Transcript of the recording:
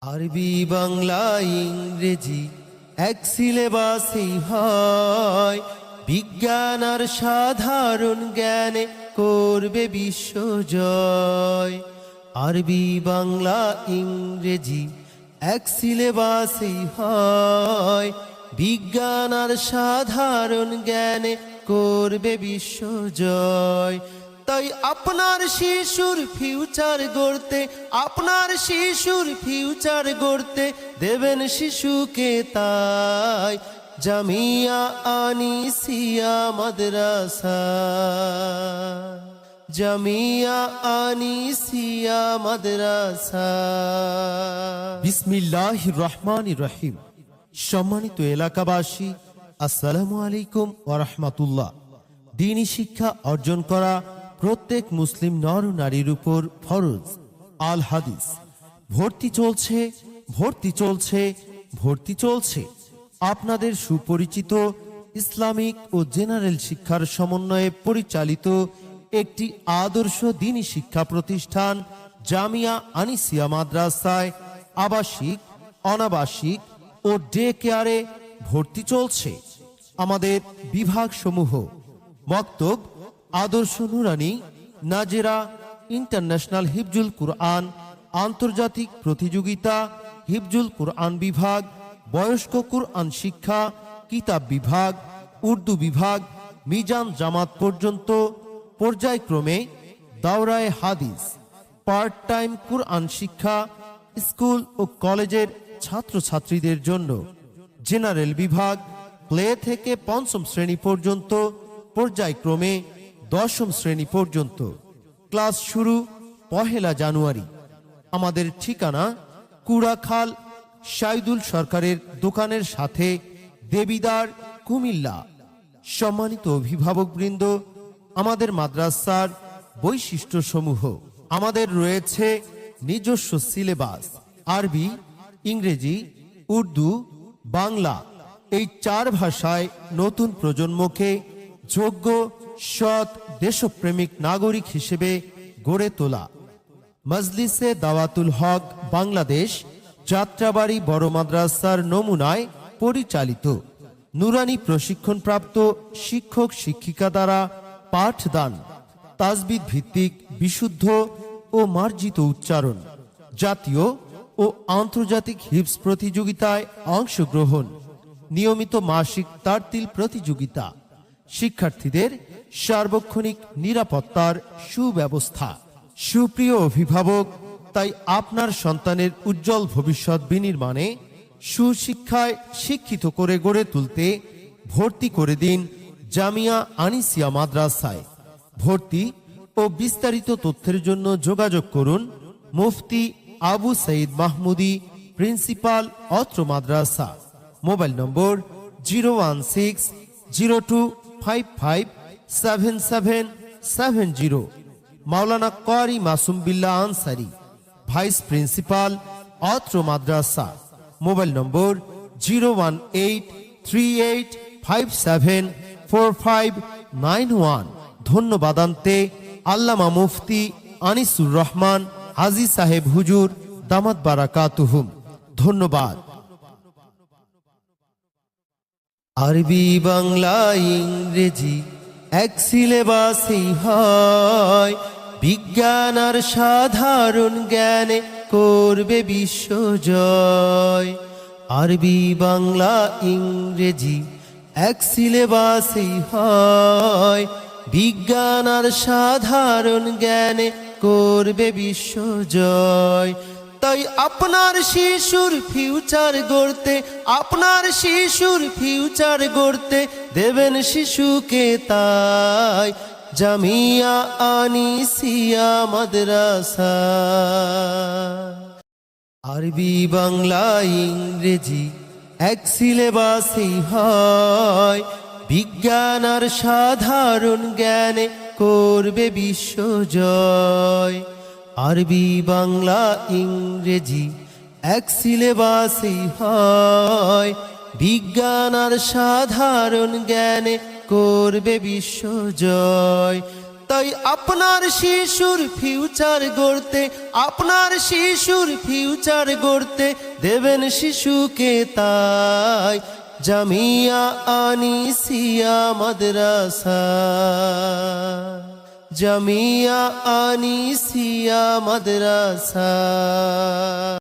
আরবি বাংলা ইংরেজি এক সিলেবাসেই হয়। বিজ্ঞান আর সাধারণ জ্ঞানে করবে বিশ্বজয়। আরবি বাংলা ইংরেজি এক সিলেবাসেই হয়। বিজ্ঞান আর সাধারণ জ্ঞানে করবে বিশ্বজয়। তাই আপনার শিশুর ফিউচার গড়তে, আপনার শিশুর ফিউচার গড়তে দেবেন শিশুকে তাই জামিয়া আনিসিয়া মাদ্রাসা। জামিয়া আনিসিয়া মাদ্রাসা। বিসমিল্লাহির রহমানির রহিম। সম্মানিত এলাকাবাসী, আসসালামু আলাইকুম ওয়া রাহমাতুল্লাহ। দ্বীনি শিক্ষা অর্জন করা প্রত্যেক মুসলিম নর নারীর উপর ফরজ। আল হাদিস ভর্তি চলছে, ভর্তি চলছে, ভর্তি চলছে। আপনাদের সুপরিচিত ইসলামিক ও জেনারেল শিক্ষার সমন্বয়ে পরিচালিত একটি আদর্শ দ্বীনি শিক্ষা প্রতিষ্ঠান জামিয়া আনিসিয়া মাদ্রাসায় আবাসিক, অনাবাসিক ও ডে কেয়ারে ভর্তি চলছে। আমাদের বিভাগসমূহ: মক্তব, আদর্শ নুরানি, নাজেরা, ইন্টারন্যাশনাল হিফজুল কুরআন, আন্তর্জাতিক প্রতিযোগিতা, হিফজুল কুরআন বিভাগ, বয়স্ক কুরআন শিক্ষা, কিতাব বিভাগ, উর্দু বিভাগ, মিজান জামাত পর্যন্ত পর্যায়ক্রমে দাওরায়ে হাদিস, পার্ট টাইম কুরআন শিক্ষা, স্কুল ও কলেজের ছাত্রছাত্রীদের জন্য জেনারেল বিভাগ প্লে থেকে পঞ্চম শ্রেণী পর্যন্ত পর্যায়ক্রমে দশম শ্রেণী পর্যন্ত। ক্লাস শুরু 1 জানুয়ারি। আমাদের ঠিকানা কুড়াখাল শাইদুল সরকারের দোকানের সাথে, দেবিদার, কুমিল্লা। সম্মানিত অভিভাবকবৃন্দ, আমাদের মাদ্রাসার বৈশিষ্ট্যসমূহ: আমাদের রয়েছে নিজস্ব সিলেবাস। আরবি, ইংরেজি, উর্দু, বাংলা এই 4 ভাষায় নতুন প্রজন্মকে যোগ্য, সৎ, দেশপ্রেমিক নাগরিক হিসেবে গড়ে তোলা। মজলিসে দাওয়াতুল হক বাংলাদেশ যাত্রাবাড়ি বড় মাদ্রাসার নমুনায় পরিচালিত নুরানি প্রশিক্ষণপ্রাপ্ত শিক্ষক শিক্ষিকা দ্বারা পাঠদান, তাজবিদ ভিত্তিক বিশুদ্ধ ও মার্জিত উচ্চারণ, জাতীয় ও আন্তর্জাতিক হিফজ প্রতিযোগিতায় অংশগ্রহণ, নিয়মিত মাসিক তারতিল প্রতিযোগিতা, শিক্ষার্থীদের সার্বক্ষণিক নিরাপত্তার সুব্যবস্থা। সুপ্রিয় অভিভাবক, তাই আপনার সন্তানের উজ্জ্বল ভবিষ্যৎ বিনির্মাণে সুশিক্ষায় শিক্ষিত করে গড়ে তুলতে ভর্তি করে দিন জামিয়া আনিসিয়া মাদ্রাসায়। ভর্তি ও বিস্তারিত তথ্যের জন্য যোগাযোগ করুন মুফতি আবু সাইদ মাহমুদি, প্রিন্সিপাল, অত্র মাদ্রাসা। Mobile number 01602557770। Maulana Qari Masum Billah Ansari, vice principal, অত্র মাদ্রাসা। মোবাইল নম্বর 01838574591। ধন্যবাদান্তে আল্লামা মুফতি আনিসুর রহমান হাজী সাহেব হুজুর দামাত বারাকাতুহুম। ধন্যবাদ। আরবি বাংলা ইংরেজি এক সিলেবাসেই হয়। বিজ্ঞান আর সাধারণ জ্ঞানে করবে বিশ্বজয়। আরবি বাংলা ইংরেজি এক সিলেবাসেই হয়। বিজ্ঞান আর সাধারণ জ্ঞানে করবে বিশ্বজয়। তাই আপনার শিশুর ফিউচার গড়তে, আপনার শিশুর ফিউচার গড়তে দেবেন শিশুকে তাই জামিয়া আনিসিয়া মাদ্রাসা। আরবি বাংলা ইংরেজি এক সিলেবাসেই হয়। বিজ্ঞান আর সাধারণ জ্ঞানে করবে বিশ্বজয়। আরবি বাংলা ইংরেজি এক সিলেবাসেই হয়। বিজ্ঞান আর সাধারণ জ্ঞানে করবে বিশ্বজয়। তাই আপনার শিশুর ফিউচার গড়তে, আপনার শিশুর ফিউচার গড়তে দেবেন শিশুকে তাই জামিয়া আনিসিয়া মাদ্রাসা, জামিয়া আনিসিয়া মাদ্রাসা।